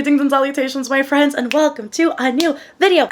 Greetings and salutations, my friends, and welcome to a new video.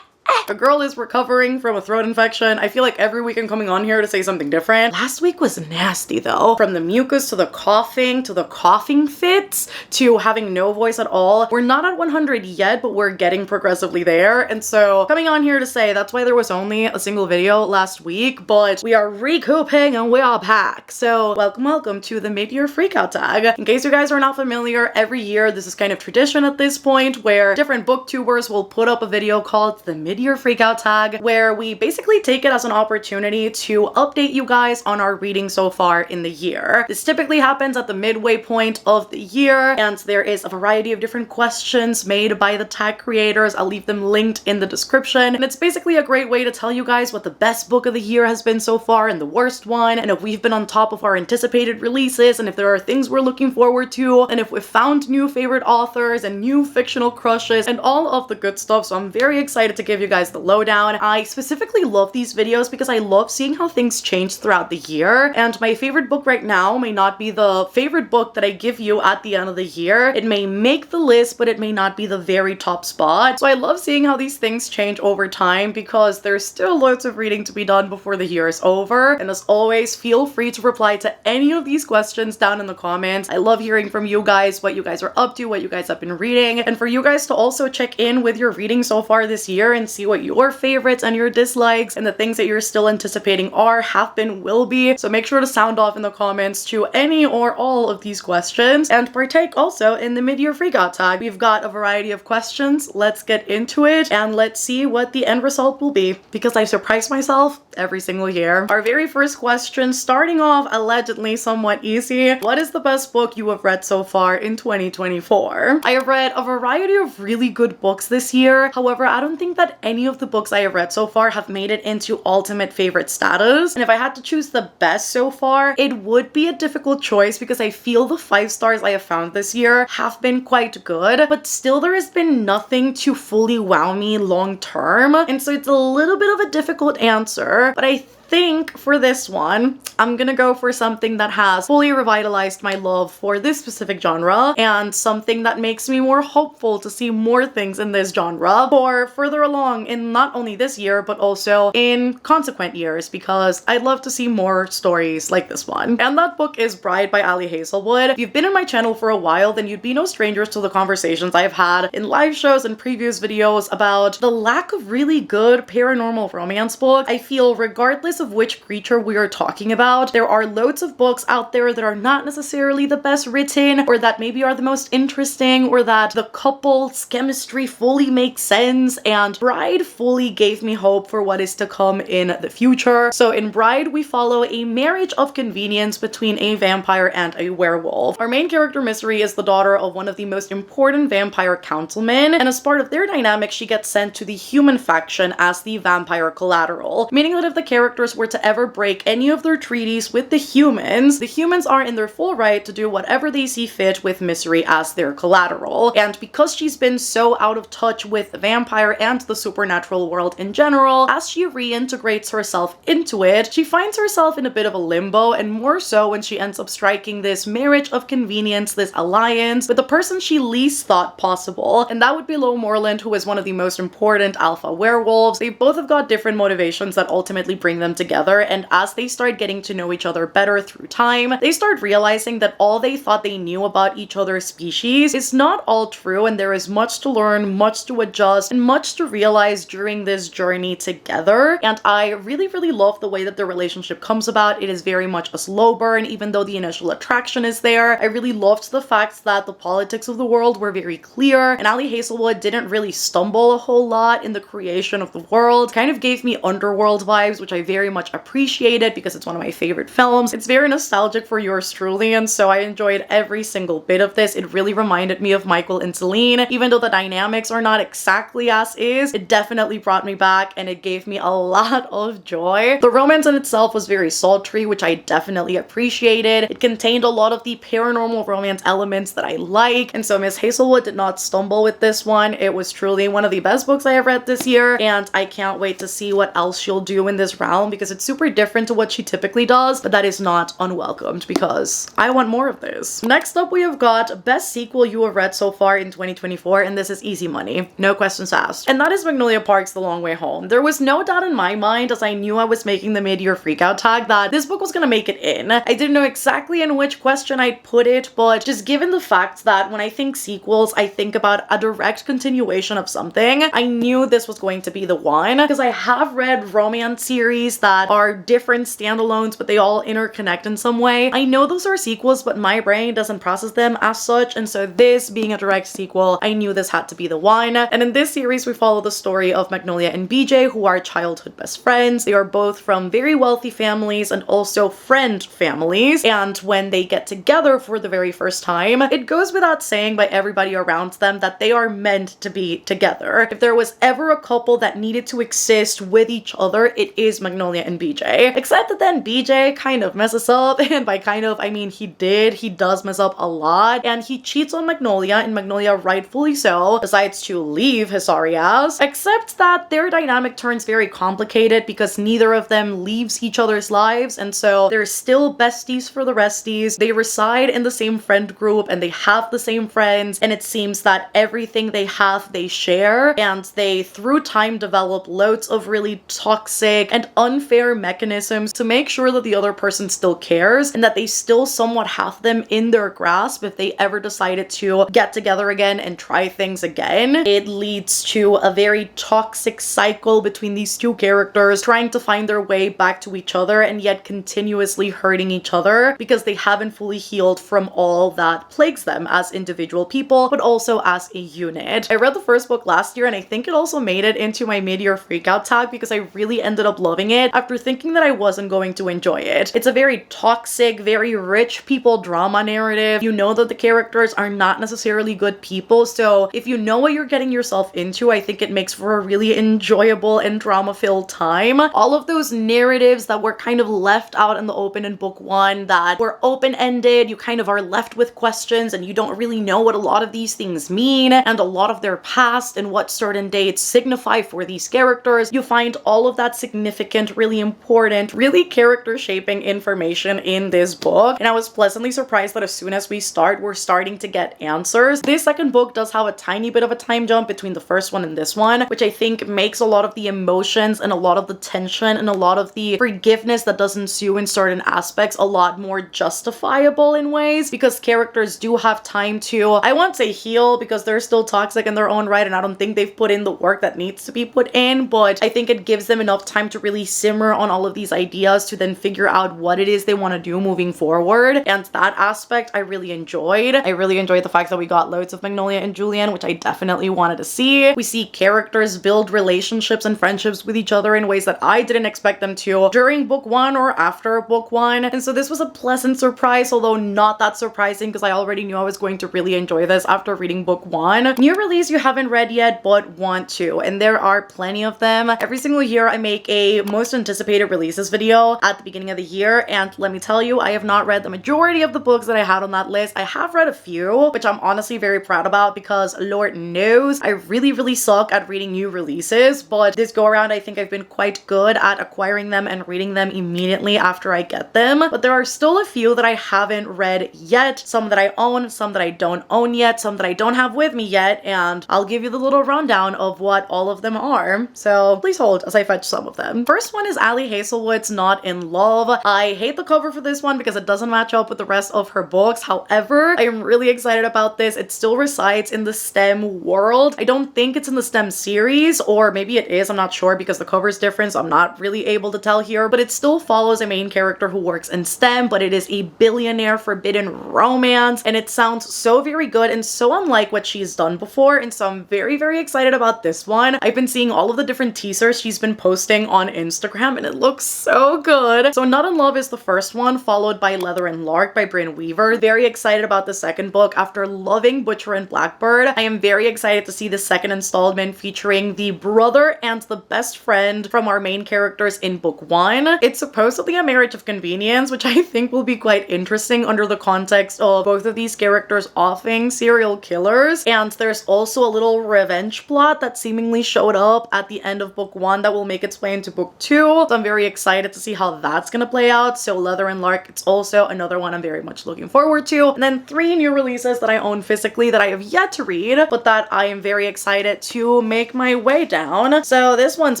The girl is recovering from a throat infection. I feel like every week I'm coming on here to say something different. Last week was nasty though. From the mucus to the coughing fits to having no voice at all. We're not at 100 yet, but we're getting progressively there. And so coming on here to say that's why there was only a single video last week, but we are recouping and we are back. So welcome to the mid-year freakout tag. In case you guys are not familiar, every year this is kind of tradition at this point where different booktubers will put up a video called the mid-year freakout tag, where we basically take it as an opportunity to update you guys on our reading so far in the year. This typically happens at the midway point of the year, and there is a variety of different questions made by the tag creators. I'll leave them linked in the description, and it's basically a great way to tell you guys what the best book of the year has been so far and the worst one, and if we've been on top of our anticipated releases, and if there are things we're looking forward to, and if we've found new favorite authors and new fictional crushes and all of the good stuff. So I'm very excited to give you guys the lowdown. I specifically love these videos because I love seeing how things change throughout the year, and my favorite book right now may not be the favorite book that I give you at the end of the year. It may make the list, but it may not be the very top spot. So I love seeing how these things change over time because there's still loads of reading to be done before the year is over. And as always, feel free to reply to any of these questions down in the comments. I love hearing from you guys, what you guys are up to, what you guys have been reading, and for you guys to also check in with your reading so far this year and see what your favorites and your dislikes and the things that you're still anticipating are, have been, will be. So make sure to sound off in the comments to any or all of these questions and partake also in the mid-year freakout tag. We've got a variety of questions. Let's get into it and let's see what the end result will be, because I surprise myself every single year. Our very first question, starting off allegedly somewhat easy. What is the best book you have read so far in 2024? I have read a variety of really good books this year. However, I don't think that any of the books I have read so far have made it into ultimate favorite status. And if I had to choose the best so far, it would be a difficult choice because I feel the 5 stars I have found this year have been quite good, but still there has been nothing to fully wow me long term. And so it's a little bit of a difficult answer, but I think for this one, I'm gonna go for something that has fully revitalized my love for this specific genre and something that makes me more hopeful to see more things in this genre for further along in not only this year, but also in consequent years, because I'd love to see more stories like this one. And that book is Bride by Ali Hazelwood. If you've been in my channel for a while, then you'd be no strangers to the conversations I've had in live shows and previous videos about the lack of really good paranormal romance books. I feel regardless of which creature we are talking about, there are loads of books out there that are not necessarily the best written, or that maybe are the most interesting, or that the couple's chemistry fully makes sense, and Bride fully gave me hope for what is to come in the future. So in Bride, we follow a marriage of convenience between a vampire and a werewolf. Our main character, Mystery, is the daughter of one of the most important vampire councilmen, and as part of their dynamic, she gets sent to the human faction as the vampire collateral, meaning that if the characters were to ever break any of their treaties with the humans are in their full right to do whatever they see fit with Mystery as their collateral. And because she's been so out of touch with the vampire and the supernatural world in general, as she reintegrates herself into it, she finds herself in a bit of a limbo, and more so when she ends up striking this marriage of convenience, this alliance with the person she least thought possible, and that would be Lo Morland, who is one of the most important alpha werewolves. They both have got different motivations that ultimately bring them together, and as they start getting to know each other better through time, they start realizing that all they thought they knew about each other's species is not all true, and there is much to learn, much to adjust, and much to realize during this journey together. And I really love the way that the relationship comes about. It is very much a slow burn, even though the initial attraction is there. I really loved the fact that the politics of the world were very clear, and Ali Hazelwood didn't really stumble a whole lot in the creation of the world. Kind of gave me Underworld vibes, which I very much appreciated because it's one of my favorite films. It's very nostalgic for yours truly, and so I enjoyed every single bit of this. It really reminded me of Michael and Celine. Even though the dynamics are not exactly as is, it definitely brought me back and it gave me a lot of joy. The romance in itself was very sultry, which I definitely appreciated. It contained a lot of the paranormal romance elements that I like, and so Miss Hazelwood did not stumble with this one. It was truly one of the best books I have read this year, and I can't wait to see what else she'll do in this realm, because it's super different to what she typically does, but that is not unwelcomed because I want more of this. Next up, we have got best sequel you have read so far in 2024, and this is easy money. No questions asked. And that is Magnolia Park's The Long Way Home. There was no doubt in my mind, as I knew I was making the mid-year freakout tag, that this book was gonna make it in. I didn't know exactly in which question I'd put it, but just given the fact that when I think sequels, I think about a direct continuation of something, I knew this was going to be the one, because I have read romance series that are different standalones, but they all interconnect in some way. I know those are sequels, but my brain doesn't process them as such, and so this being a direct sequel, I knew this had to be the one. And in this series, we follow the story of Magnolia and BJ, who are childhood best friends. They are both from very wealthy families and also friend families, and when they get together for the very first time, it goes without saying by everybody around them that they are meant to be together. If there was ever a couple that needed to exist with each other, it is Magnolia and BJ. Except that then BJ kind of messes up, and by kind of, I mean he does mess up a lot, and he cheats on Magnolia, and Magnolia, rightfully so, decides to leave his sorry ass. Except that their dynamic turns very complicated because neither of them leaves each other's lives, and so they're still besties for the resties. They reside in the same friend group, and they have the same friends, and it seems that everything they have, they share, and they, through time, develop loads of really toxic and unfair mechanisms to make sure that the other person still cares, and that they still somewhat have them in their grasp if they ever decided to get together again and try things again. It leads to a very toxic cycle between these two characters trying to find their way back to each other and yet continuously hurting each other because they haven't fully healed from all that plagues them as individual people, but also as a unit. I read the first book last year, and I think it also made it into my mid-year freakout tag because I really ended up loving it after thinking that I wasn't going to enjoy it. It's a very toxic, very rich people drama narrative. You know that the characters are not necessarily good people, so if you know what you're getting yourself into, I think it makes for a really enjoyable and drama-filled time. All of those narratives that were kind of left out in the open in book one, that were open-ended, you kind of are left with questions and you don't really know what a lot of these things mean, and a lot of their past and what certain dates signify for these characters. You find all of that significant, really important, really character-shaping information in this book, and I was pleasantly surprised that as soon as we start, we're starting to get answers. This second book does have a tiny bit of a time jump between the first one and this one, which I think makes a lot of the emotions and a lot of the tension and a lot of the forgiveness that does ensue in certain aspects a lot more justifiable in ways, because characters do have time to, I won't say heal because they're still toxic in their own right, and I don't think they've put in the work that needs to be put in, but I think it gives them enough time to really simmer on all of these ideas to then figure out what it is they want to do moving forward, and that aspect I really enjoyed. I really enjoyed the fact that we got loads of Magnolia and Julian, which I definitely wanted to see. We see characters build relationships and friendships with each other in ways that I didn't expect them to during book one or after book one, and so this was a pleasant surprise, although not that surprising because I already knew I was going to really enjoy this after reading book one. New release you haven't read yet but want to, and there are plenty of them. Every single year I make a most anticipated releases video at the beginning of the year, and let me tell you, I have not read the majority of the books that I had on that list. I have read a few, which I'm honestly very proud about because Lord knows I really suck at reading new releases, but this go around I think I've been quite good at acquiring them and reading them immediately after I get them. But there are still a few that I haven't read yet, some that I own, some that I don't own yet, some that I don't have with me yet, and I'll give you the little rundown of what all of them are. So please hold as I fetch some of them. First one is Ali Hazelwood's Not in Love. I hate the cover for this one because it doesn't match up with the rest of her books. However, I am really excited about this. It still resides in the STEM world. I don't think it's in the STEM series, or maybe it is, I'm not sure because the cover is different, so I'm not really able to tell here, but it still follows a main character who works in STEM, but it is a billionaire forbidden romance, and it sounds so very good and so unlike what she's done before, and so I'm very excited about this one. I've been seeing all of the different teasers she's been posting on Instagram, and it looks so good. So Not in Love is the first one, followed by Leather and Lark by Brynne Weaver. Very excited about the second book after loving Butcher and Blackbird. I am very excited to see the second installment featuring the brother and the best friend from our main characters in book one. It's supposedly a marriage of convenience, which I think will be quite interesting under the context of both of these characters offing serial killers, and there's also a little revenge plot that seemingly showed up at the end of book one that will make its way into book two, So I'm very excited to see how that's gonna play out. So Leather and Lark, it's also another one I'm very much looking forward to. And then 3 new releases that I own physically that I have yet to read, but that I am very excited to make my way down. So this one's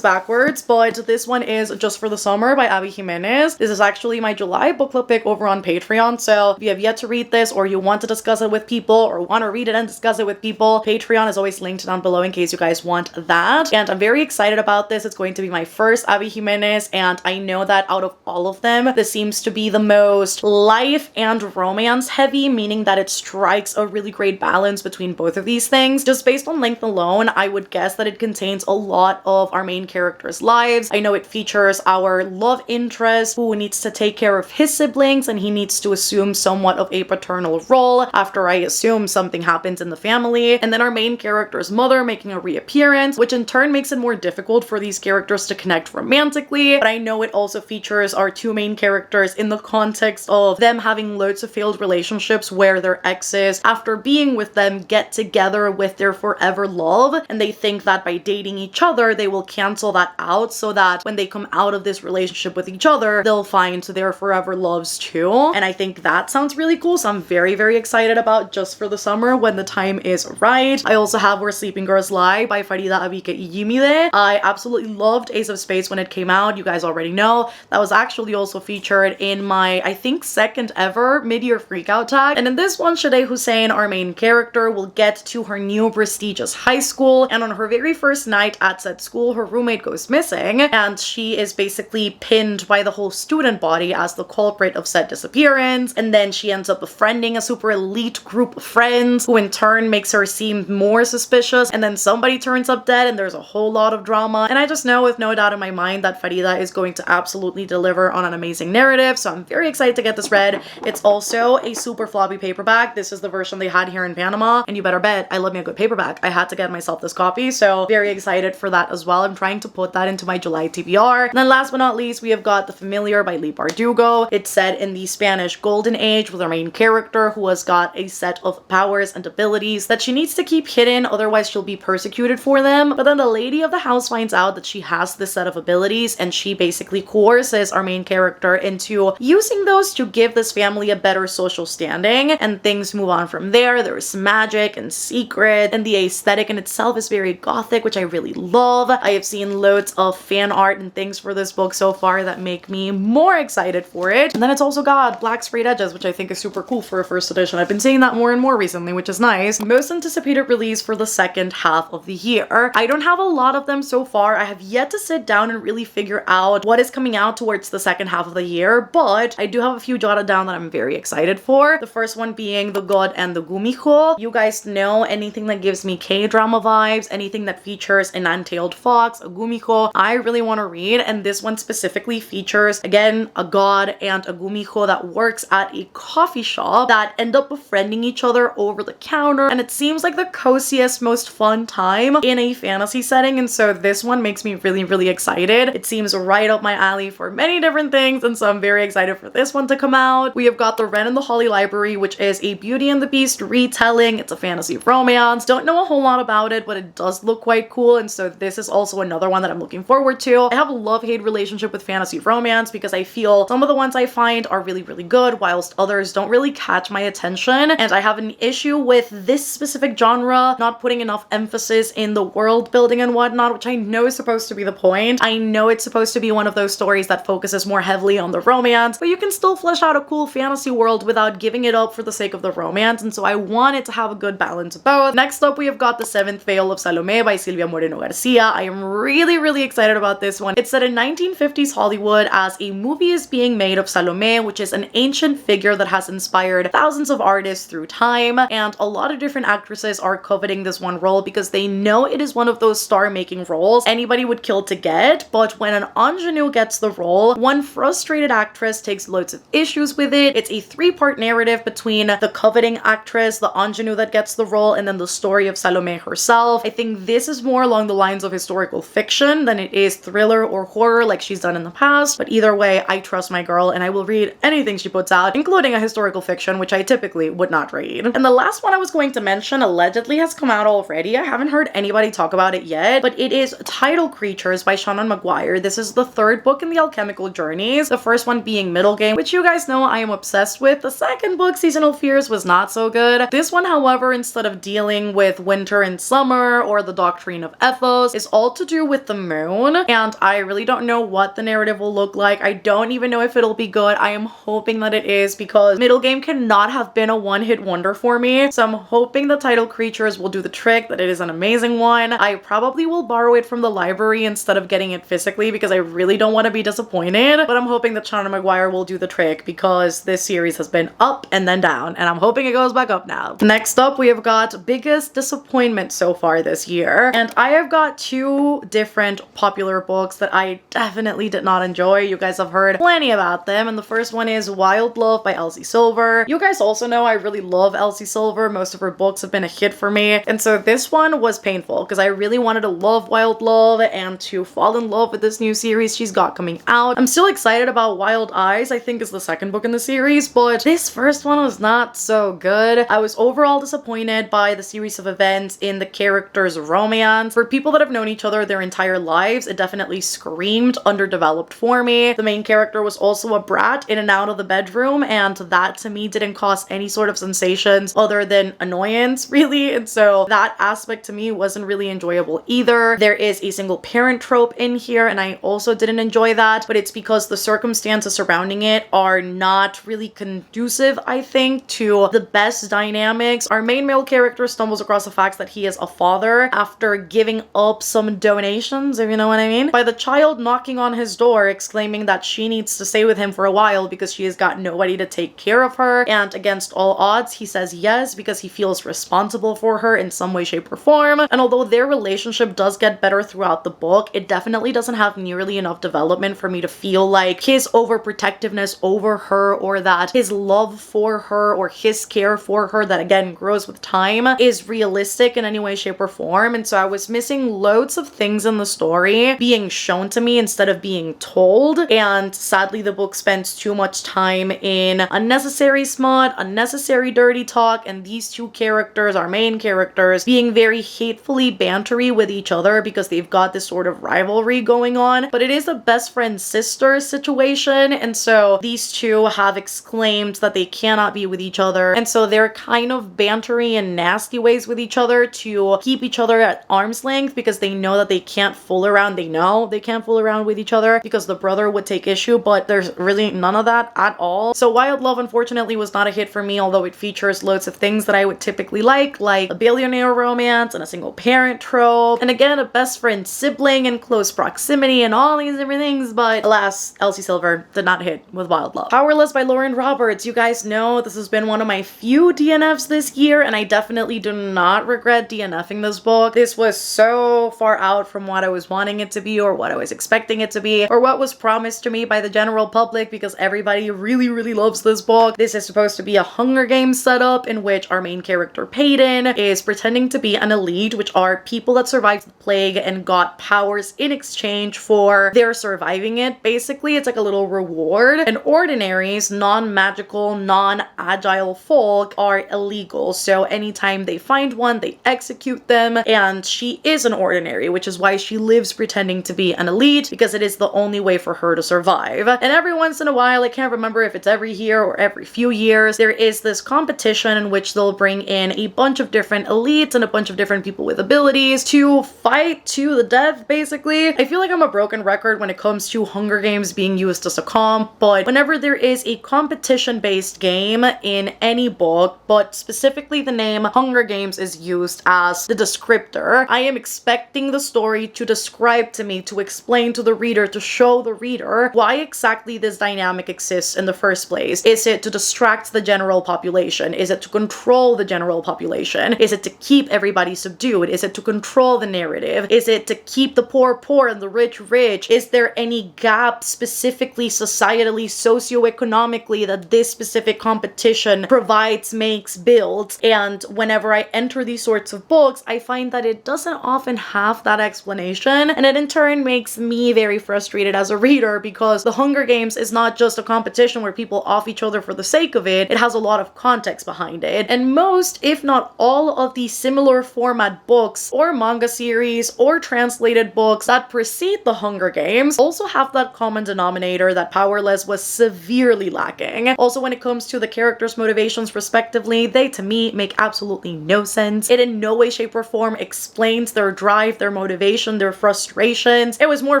backwards, but this one is Just for the Summer by Abby Jimenez. This is actually my July book club pick over on Patreon. So if you have yet to read this, or you want to discuss it with people, or want to read it and discuss it with people, Patreon is always linked down below in case you guys want that. And I'm very excited about this. It's going to be my first Abby Jimenez, and I know that out of all of them, this seems to be the most life and romance heavy, meaning that it strikes a really great balance between both of these things. Just based on length alone, I would guess that it contains a lot of our main characters' lives. I know it features our love interest who needs to take care of his siblings, and he needs to assume somewhat of a paternal role after, I assume, something happens in the family. And then our main character's mother making a reappearance, which in turn makes it more difficult for these characters to connect romantically. But I know it also features our 2 main characters in the context of them having loads of failed relationships where their exes, after being with them, get together with their forever love, and they think that by dating each other they will cancel that out, so that when they come out of this relationship with each other, they'll find their forever loves too. And I think that sounds really cool, so I'm very, very excited about Just for the Summer when the time is right. I also have Where Sleeping Girls Lie by Farida Abike Iyimide. I absolutely loved Ace of Spades when it came out. You guys already know. That was actually also featured in my, I think, 2nd ever mid-year freakout tag. And in this one, Shadeh Hussein, our main character, will get to her new prestigious high school, and on her very first night at said school, her roommate goes missing, and she is basically pinned by the whole student body as the culprit of said disappearance. And then she ends up befriending a super elite group of friends, who in turn makes her seem more suspicious, and then somebody turns up dead, and there's a whole lot of drama. And I just know with no doubt in my mind that Farida is going to absolutely deliver on an amazing narrative, so I'm very excited to get this read. It's also a super floppy paperback. This is the version they had here in Panama, and you better bet I love me a good paperback. I had to get myself this copy, so very excited for that as well. I'm trying to put that into my July TBR. And then last but not least, we have got The Familiar by Lee Bardugo. It's set in the Spanish Golden Age with our main character who has got a set of powers and abilities that she needs to keep hidden, otherwise she'll be persecuted for them. But then the lady of the house finds out that she has this set of abilities, and she basically coerces our main character into using those to give this family a better social standing, and things move on from there. There's magic and secret, and the aesthetic in itself is very gothic, which I really love. I have seen loads of fan art and things for this book so far that make me more excited for it. And then it's also got black sprayed edges, which I think is super cool for a first edition. I've been seeing that more and more recently, which is nice. Most anticipated release for the second half of the year. I don't have a lot of them so far. I have yet to sit down and really figure out what is coming out towards the second half of the year, but I do have a few jotted down that I'm very excited for. The first one being The God and the Gumiho. You guys know anything that gives me K-drama vibes, anything that features an untailed fox, a Gumiho, I really want to read. And this one specifically features, again, a god and a Gumiho that works at a coffee shop that end up befriending each other over the counter. And it seems like the coziest, most fun time in a fantasy setting. And so this one makes me really, really excited. It seems right up my alley for many different things. And so I'm very excited for this one to come out. We have got The Wren and the Holly Library, which is a Beauty and the Beast retelling. It's a fantasy romance. Don't know a whole lot about it, but it does look quite cool. And so this is also another one that I'm looking forward to. I have a love-hate relationship with fantasy romance because I feel some of the ones I find are really, really good, whilst others don't really catch my attention. And I have an issue with this specific genre not putting enough emphasis in the world building and whatnot, which I know is supposed to be the point. I know it's supposed to be one of those stories that focuses more heavily on the romance, but you can still flesh out a cool fantasy world without giving it up for the sake of the romance. And so I want it to have a good balance of both. Next up, we have got The Seventh Veil of Salome by Silvia Moreno Garcia. I am really, really excited about this one. It's set in 1950s Hollywood as a movie is being made of Salome, which is an ancient figure that has inspired thousands of artists through time, and a lot of different actresses are coveting this one role because they know it is one of those star-making roles anybody would kill to get. But when an ingenue gets the role, one frustrated actress takes loads of issues with it. It's a 3-part narrative between the coveting actress, the ingenue that gets the role, and then the story of Salome herself. I think this is more along the lines of historical fiction than it is thriller or horror like she's done in the past, but either way, I trust my girl and I will read anything she puts out, including a historical fiction, which I typically would not read. And the last one I was going to mention allegedly has come out already. I haven't heard anybody talk about it yet, but it is Tidal Creatures by Shannon McGuire. Fire. This is the third book in the alchemical journeys, the first one being Middle Game, which you guys know I am obsessed with. The second book, Seasonal Fears, was not so good. This one, however, instead of dealing with winter and summer or the doctrine of ethos, is all to do with the moon, and I really don't know what the narrative will look like. I don't even know if it'll be good. I am hoping that it is, because Middle Game cannot have been a one-hit wonder for me, so I'm hoping the title creatures will do the trick, that it is an amazing one. I probably will borrow it from the library instead of getting it physically, because I really don't want to be disappointed, but I'm hoping that Shauna Maguire will do the trick, because this series has been up and then down, and I'm hoping it goes back up now. Next up, we have got biggest disappointment so far this year, and I have got two different popular books that I definitely did not enjoy. You guys have heard plenty about them, and the first one is Wild Love by Elsie Silver. You guys also know I really love Elsie Silver. Most of her books have been a hit for me, and so this one was painful because I really wanted to love Wild Love and to fall in love with this new series she's got coming out. I'm still excited about Wild Eyes, I think is the second book in the series, but this first one was not so good. I was overall disappointed by the series of events in the characters' romance. For people that have known each other their entire lives, it definitely screamed underdeveloped for me. The main character was also a brat in and out of the bedroom, and that to me didn't cause any sort of sensations other than annoyance, really, and so that aspect to me wasn't really enjoyable either. There is a single parent trope in here, and I also didn't enjoy that, but it's because the circumstances surrounding it are not really conducive, I think, to the best dynamics. Our main male character stumbles across the fact that he is a father after giving up some donations, if you know what I mean, by the child knocking on his door exclaiming that she needs to stay with him for a while because she has got nobody to take care of her, and against all odds he says yes because he feels responsible for her in some way, shape, or form. And although their relationship does get better throughout the book, it definitely doesn't have nearly enough development for me to feel like his overprotectiveness over her, or that his love for her or his care for her, that again grows with time, is realistic in any way, shape, or form. And so I was missing loads of things in the story being shown to me instead of being told, and sadly the book spends too much time in unnecessary smut, unnecessary dirty talk, and these two characters, our main characters, being very hatefully bantery with each other because they've got this sort of rivalry going on. But it is a best friend sister situation, and so these two have exclaimed that they cannot be with each other, and so they're kind of bantery and nasty ways with each other to keep each other at arm's length, because they know that they can't fool around. They know they can't fool around with each other because the brother would take issue, but there's really none of that at all. So Wild Love unfortunately was not a hit for me, although it features loads of things that I would typically like a billionaire romance and a single parent trope, and again a best friend sibling in close proximity and all these different things, but alas, Elsie Silver did not hit with Wild Love. Powerless by Lauren Roberts. You guys know this has been one of my few DNFs this year, and I definitely do not regret DNFing this book. This was so far out from what I was wanting it to be, or what I was expecting it to be, or what was promised to me by the general public, because everybody really, really loves this book. This is supposed to be a Hunger Games setup in which our main character Peyton is pretending to be an elite, which are people that survived the plague and got powers in exchange for their surviving it. Basically, it's like a little reward, and ordinaries, non-magical, non-agile folk are illegal, so anytime they find one, they execute them, and she is an ordinary, which is why she lives pretending to be an elite, because it is the only way for her to survive. And every once in a while, I can't remember if it's every year or every few years, there is this competition in which they'll bring in a bunch of different elites and a bunch of different people with abilities to fight to the death, basically. I feel like I'm a broken record when it comes to Hunger Games being used as a comp, but whenever there is a competition-based game in any book, but specifically the name Hunger Games is used as the descriptor, I am expecting the story to describe to me, to explain to the reader, to show the reader why exactly this dynamic exists in the first place. Is it to distract the general population? Is it to control the general population? Is it to keep everybody subdued? Is it to control the narrative? Is it to keep the poor poor and the rich rich? Is there any gap specifically societally, socioeconomically that this specific competition provides, makes, builds? And whenever I enter these sorts of books, I find that it doesn't often have that explanation, and it in turn makes me very frustrated as a reader, because the Hunger Games is not just a competition where people off each other for the sake of it. It has a lot of context behind it, and most, if not all, of these similar format books or manga series or translated books that precede unlike The Hunger Games, also have that common denominator that Powerless was severely lacking. Also, when it comes to the characters' motivations respectively, they to me make absolutely no sense. It in no way, shape, or form explains their drive, their motivation, their frustrations. It was more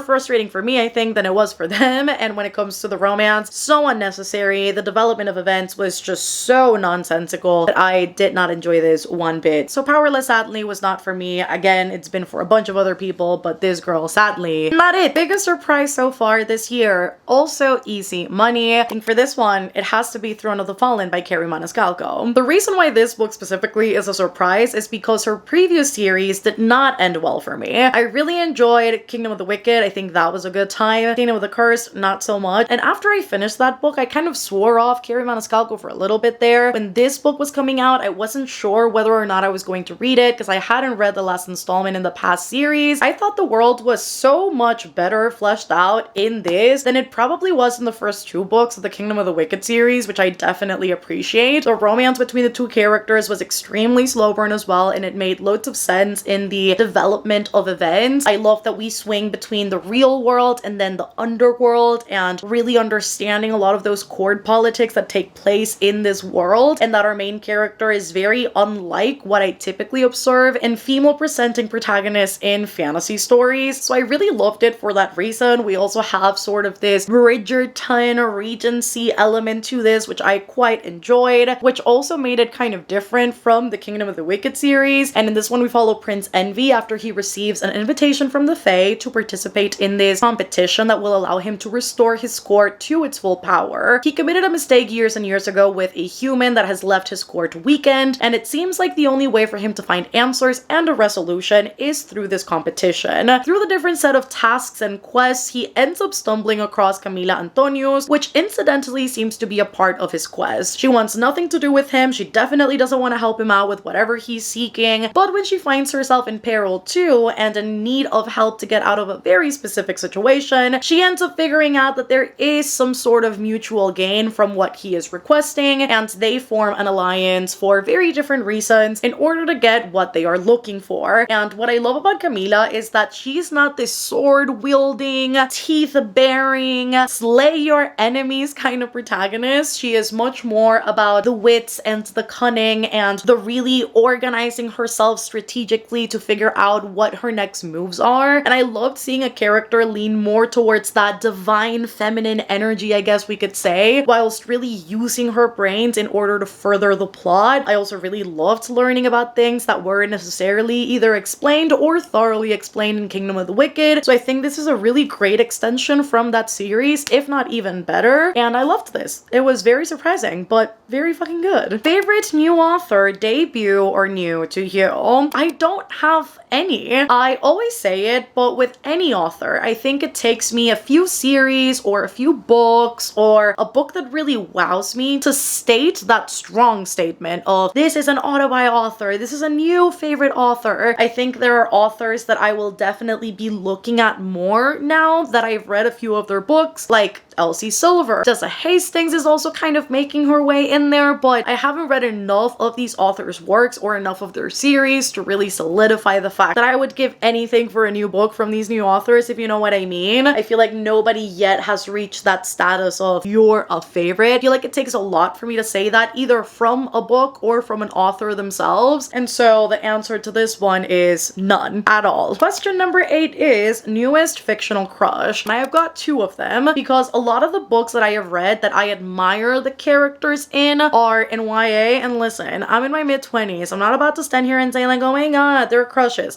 frustrating for me, I think, than it was for them. And when it comes to the romance, so unnecessary. The development of events was just so nonsensical that I did not enjoy this one bit. So Powerless sadly was not for me. Again, it's been for a bunch of other people, but this girl sadly not it. Biggest surprise so far this year, also easy money. I think for this one, it has to be Throne of the Fallen by Carrie Maniscalco. The reason why this book specifically is a surprise is because her previous series did not end well for me. I really enjoyed Kingdom of the Wicked. I think that was a good time. Kingdom of the Curse, not so much. And after I finished that book, I kind of swore off Carrie Maniscalco for a little bit there. When this book was coming out, I wasn't sure whether or not I was going to read it because I hadn't read the last installment in the past series. I thought the world was so much better fleshed out in this than it probably was in the first two books of the Kingdom of the Wicked series, which I definitely appreciate. The romance between the two characters was extremely slow burn as well, and it made loads of sense in the development of events. I love that we swing between the real world and then the underworld and really understanding a lot of those court politics that take place in this world, and that our main character is very unlike what I typically observe in female presenting protagonists in fantasy stories. So I really loved it for that reason. We also have sort of this Bridgerton Regency element to this, which I quite enjoyed, which also made it kind of different from the Kingdom of the Wicked series. And in this one, we follow Prince Envy after he receives an invitation from the Fae to participate in this competition that will allow him to restore his court to its full power. He committed a mistake years and years ago with a human that has left his court weakened, and it seems like the only way for him to find answers and a resolution is through this competition. Through the different set of tasks and quests, he ends up stumbling across Camila Antonius, which incidentally seems to be a part of his quest. She wants nothing to do with him. She definitely doesn't want to help him out with whatever he's seeking, but when she finds herself in peril too and in need of help to get out of a very specific situation, she ends up figuring out that there is some sort of mutual gain from what he is requesting, and they form an alliance for very different reasons in order to get what they are looking for. And what I love about Camila is that she's not this sword-wielding, teeth-bearing, slay your enemies kind of protagonist. She is much more about the wits and the cunning and the really organizing herself strategically to figure out what her next moves are. And I loved seeing a character lean more towards that divine feminine energy, I guess we could say, whilst really using her brains in order to further the plot. I also really loved learning about things that weren't necessarily either explained or thoroughly explained in Kingdom of the Wicked. So I think this is a really great extension from that series, if not even better. And I loved this. It was very surprising, but very fucking good. Favorite new author, debut, or new to you? I don't have any. I always say it, but with any author, I think it takes me a few series or a few books or a book that really wows me to state that strong statement of this is an auto-buy author, this is a new favorite author. I think there are authors that I will definitely be looking at more now that I've read a few of their books, like Elsie Silver. Tessa Hastings is also kind of making her way in there, but I haven't read enough of these authors' works or enough of their series to really solidify the fact that I would give anything for a new book from these new authors, if you know what I mean. I feel like nobody yet has reached that status of you're a favorite. I feel like it takes a lot for me to say that, either from a book or from an author themselves. And so the answer to this one is none at all. Question number 8 is newest fictional crush. And I have got 2 of them because a lot of the books that I have read that I admire the characters in are in YA. And listen, I'm in my mid-20s. I'm not about to stand here and say like, oh my god, they're crushes.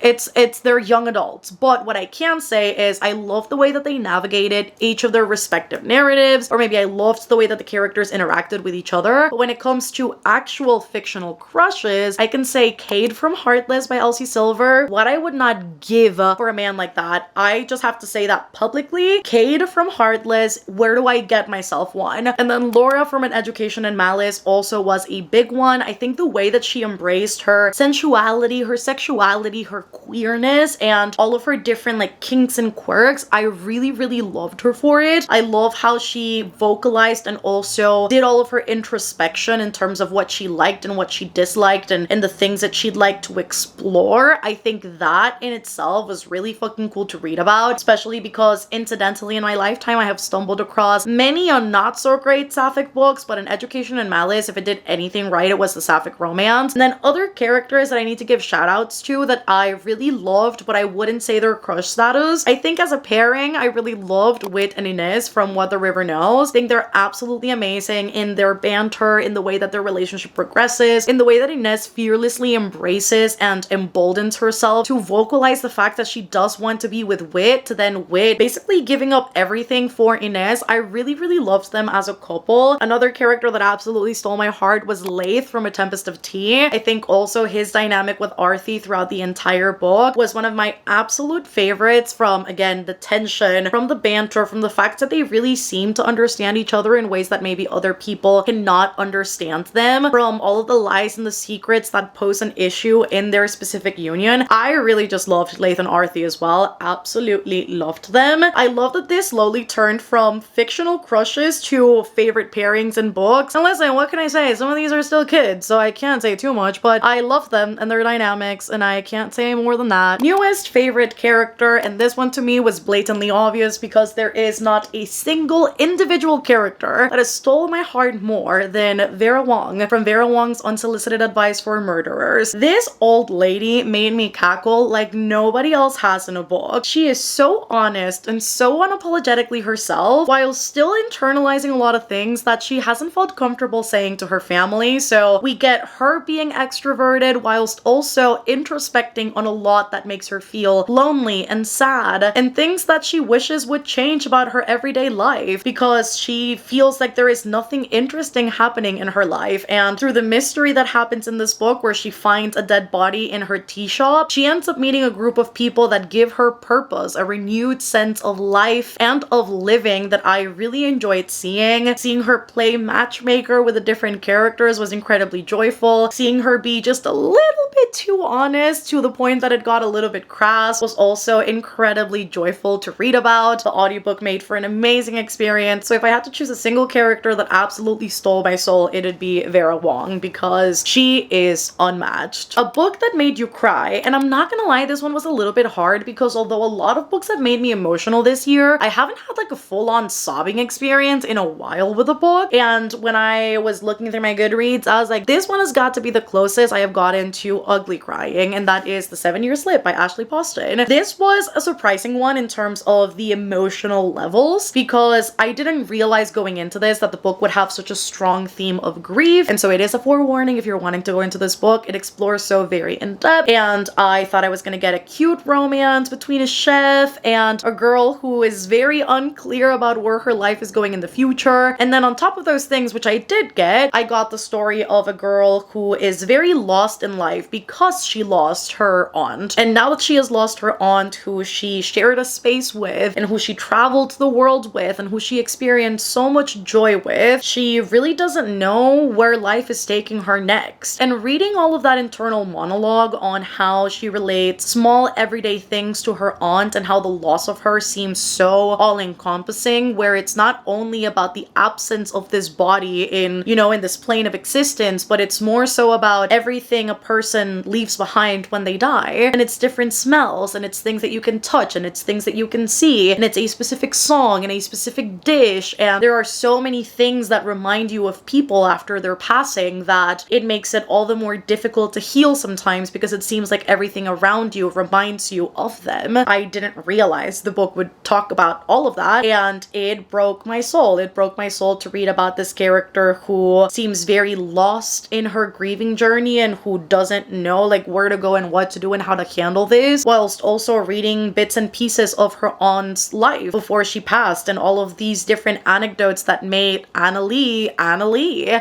They're young adults. But what I can say is I love the way that they navigated each of their respective narratives, or maybe I loved the way that the characters interacted with each other. But when it comes to actual fictional crushes, I can say Cade from Heartless by Elsie Silver. What I would not give for a man like that, I just have to say that publicly. Cade from Heartless where do I get myself one? And then Laura from An Education in Malice also was a big one. I think the way that she embraced her sensuality, her sexuality, her queerness, and all of her different like kinks and quirks, I really, really loved her for it. I love how she vocalized and also did all of her introspection in terms of what she liked and what she disliked and the things that she'd like to explore. I think that in itself was really fucking cool to read about, especially because incidentally in my lifetime I have stumbled across many not so great sapphic books, but An Education in Malice, if it did anything right, it was the sapphic romance. And then other characters that I need to give shout outs to that I really loved, but I wouldn't say they're crush status. I think as a pairing, I really loved Wit and Inez from What the River Knows. I think they're absolutely amazing in their banter, in the way that their relationship progresses, in the way that Inez fearlessly embraces and emboldens herself to vocalize the fact that she does want to be with Wit, to then Wit basically giving up everything for Inez. I really, really loved them as a couple. Another character that absolutely stole my heart was Laith from A Tempest of Tea. I think also his dynamic with Arthi throughout the entire book was one of my absolute favorites, from, again, the tension, from the banter, from the fact that they really seem to understand each other in ways that maybe other people cannot understand them, from all of the lies and the secrets that pose an issue in their specific union. I really just loved Laith and Arthi as well. Absolutely loved them. I love that this slowly turned from fictional crushes to favorite pairings in books. And listen, what can I say? Some of these are still kids, so I can't say too much, but I love them and their dynamics, and I can't say more than that. Newest favorite character, and this one to me was blatantly obvious because there is not a single individual character that has stole my heart more than Vera Wong from Vera Wong's Unsolicited Advice for Murderers. This old lady made me cackle like nobody else has in a book. She is so honest and so unapologetically herself while still internalizing a lot of things that she hasn't felt comfortable saying to her family. So we get her being extroverted whilst also introspecting on a lot that makes her feel lonely and sad, and things that she wishes would change about her everyday life because she feels like there is nothing interesting happening in her life. And through the mystery that happens in this book where she finds a dead body in her tea shop, she ends up meeting a group of people that give her purpose, a renewed sense of life and of living that I really enjoyed seeing. Seeing her play matchmaker with the different characters was incredibly joyful. Seeing her be just a little bit too honest to the point that it got a little bit crass was also incredibly joyful to read about. The audiobook made for an amazing experience. So if I had to choose a single character that absolutely stole my soul, it'd be Vera Wong because she is unmatched. A book that made you cry, and I'm not gonna lie, this one was a little bit hard because although a lot of books have made me emotional this year, I haven't had like a full-on sobbing experience in a while with a book. And when I was looking through my Goodreads, I was like, this one has got to be the closest I have gotten to ugly crying, and that is The 7-Year Slip by Ashley Poston. This was a surprising one in terms of the emotional levels because I didn't realize going into this that the book would have such a strong theme of grief, and so it is a forewarning if you're wanting to go into this book. It explores so very in depth, and I thought I was gonna get a cute romance between a chef and a girl who is very unclear about where her life is going in the future. And then on top of those things, which I did get, I got the story of a girl who is very lost in life because she lost her aunt. And now that she has lost her aunt, who she shared a space with and who she traveled the world with and who she experienced so much joy with, she really doesn't know where life is taking her next. And reading all of that internal monologue on how she relates small everyday things to her aunt and how the loss of her seems so all-encompassing, where it's not only about the absence of this body in, you know, in this plane of existence, but it's more so about everything a person leaves behind when they die. And it's different smells, and it's things that you can touch, and it's things that you can see, and it's a specific song and a specific dish, and there are so many things that remind you of people after their passing that it makes it all the more difficult to heal sometimes because it seems like everything around you reminds you of them. I didn't realize the book would talk about all of that, and it broke my soul. It broke my soul to read about this character who seems very lost in her grieving journey and who doesn't know like where to go and what to do and how to handle this, whilst also reading bits and pieces of her aunt's life before she passed and all of these different anecdotes that made Annalie.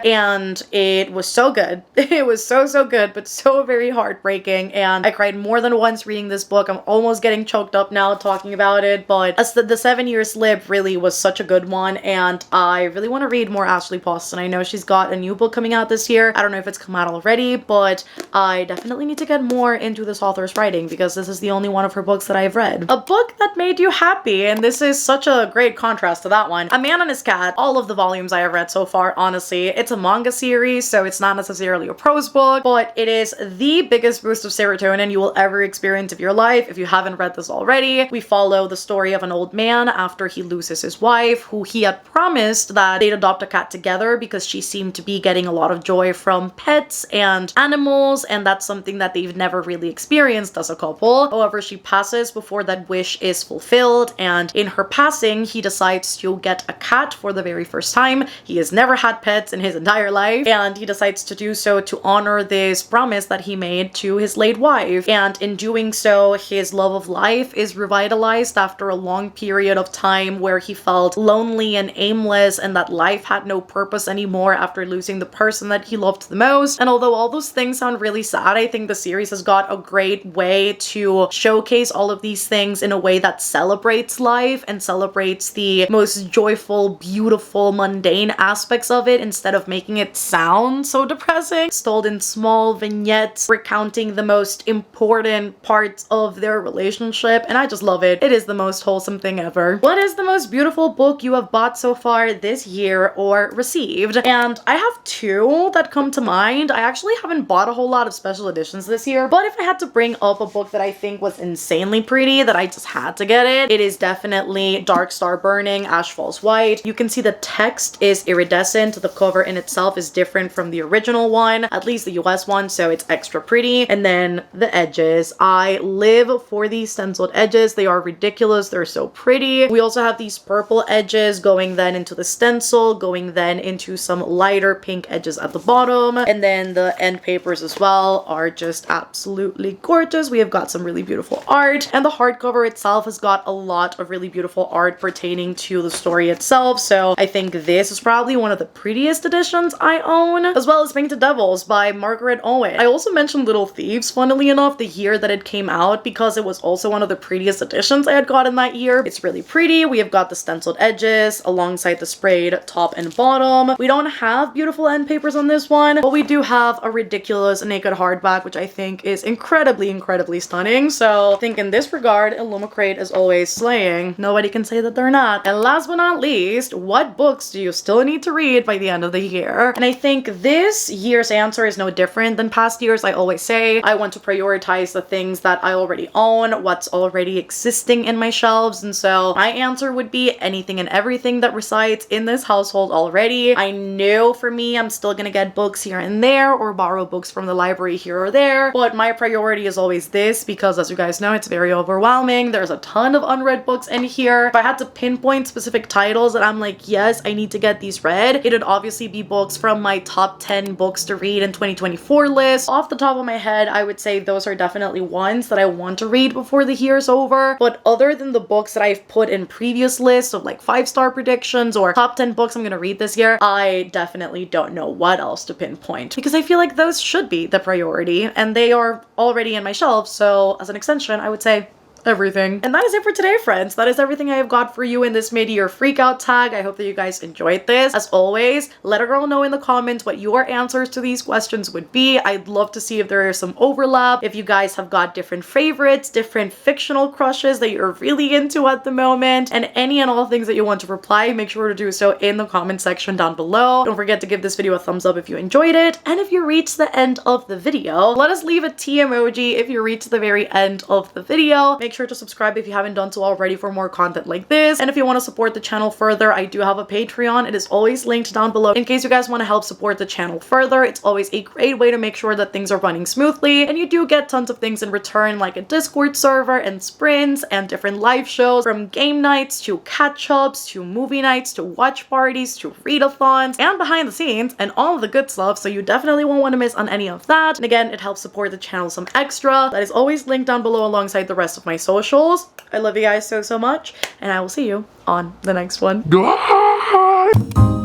And it was so good. It was so good, but so very heartbreaking, and I cried more than once reading this book. I'm almost getting choked up now talking about it, but as the 7-Year Slip really was such a good one, and I really want to read more Ashley Poston. I know she's got a new book coming out this year. I don't know if it's come out already, but I definitely need to get more into this author's writing because this is the only one of her books that I've read. A book that made you happy, and this is such a great contrast to that one. A Man and His Cat. All of the volumes I have read so far, honestly. It's a manga series, so it's not necessarily a prose book, but it is the biggest boost of serotonin you will ever experience of your life. If you haven't read this already, we follow the story of an old man after he loses his wife, who he had promised that they'd adopt a cat together because she seemed to be getting a lot of joy from pets and animals, and that's something that they've never really experienced as a couple. However, she passes before that wish is fulfilled, and in her passing, he decides to get a cat for the very first time. He has never had pets in his entire life, and he decides to do so to honor this promise that he made to his late wife. And in doing so, his love of life is revitalized after a long period of time where he felt lonely and aimless and that life had no purpose anymore after losing the person that he loved the most. And although all those things sound really sad, I think the series has got a great way to showcase all of these things in a way that celebrates life and celebrates the most joyful, beautiful, mundane aspects of it instead of making it sound so depressing. It's told in small vignettes recounting the most important parts of their relationship, and I just love it. It is the most wholesome thing ever. What is the most beautiful book you have bought so far this year or received? And I have two that come to mind. I actually haven't bought a whole lot of special editions this year, but if I had to bring up a book that I think was insanely pretty that I just had to get it, it is definitely Dark Star Burning, Ash Falls White. You can see the text is iridescent. The cover in itself is different from the original one, at least the US one, so it's extra pretty. And then the edges. I live for these stenciled edges. They are ridiculous. They're so pretty. We also have these purple edges going then into the stencil, going then into some lighter pink edges at the bottom. And then the end papers as well are just absolutely gorgeous. We have got some really beautiful art, and the hardcover itself has got a lot of really beautiful art pertaining to the story itself. So I think this is probably one of the prettiest editions I own, as well as Painted Devils by Margaret Owen. I also mentioned Little Thieves, funnily enough, the year that it came out, because it was also one of the prettiest editions I had gotten that year. It's really pretty. We have got the stenciled edges alongside the sprayed top and bottom. We don't have beautiful end papers on this one, but we do have a ridiculous naked hardback, which I think is incredibly, incredibly stunning. So I think in this regard, Illumicrate is always slaying. Nobody can say that they're not. And last but not least, what books do you still need to read by the end of the year? And I think this year's answer is no different than past years. I always say I want to prioritize the things that I already own, what's already existing in my shelves. And so my answer would be anything and everything that resides in this household already. I know for me, I'm still gonna get books here and there or borrow books from the library here or there, but my priority is always this because, as you guys know, it's very overwhelming. There's a ton of unread books in here. If I had to pinpoint specific titles that I'm like, yes, I need to get these read, it'd obviously be books from my top 10 books to read in 2024 list. Off the top of my head, I would say those are definitely ones that I want to read before the year's over. But other than the books that I've put in previous lists of like 5-star predictions or top 10 books I'm gonna read this year, I definitely don't know what else to pinpoint because I feel like those should be the priority and they are already in my shelves. So as an extension, I would say everything. And that is it for today, friends. That is everything I have got for you in this mid-year freakout tag. I hope that you guys enjoyed this. As always, let a girl know in the comments what your answers to these questions would be. I'd love to see if there is some overlap, if you guys have got different favorites, different fictional crushes that you're really into at the moment, and any and all things that you want to reply, make sure to do so in the comment section down below. Don't forget to give this video a thumbs up if you enjoyed it, and if you reached the end of the video, let us leave a T emoji if you reach the very end of the video. Make sure to subscribe if you haven't done so already for more content like this. And if you want to support the channel further, I do have a Patreon. It is always linked down below in case you guys want to help support the channel further. It's always a great way to make sure that things are running smoothly, and you do get tons of things in return, like a Discord server and sprints and different live shows, from game nights to catch-ups to movie nights to watch parties to readathons and behind the scenes and all of the good stuff. So you definitely won't want to miss on any of that. And again, it helps support the channel some extra. That is always linked down below alongside the rest of my socials. I love you guys so much, and I will see you on the next one. Bye.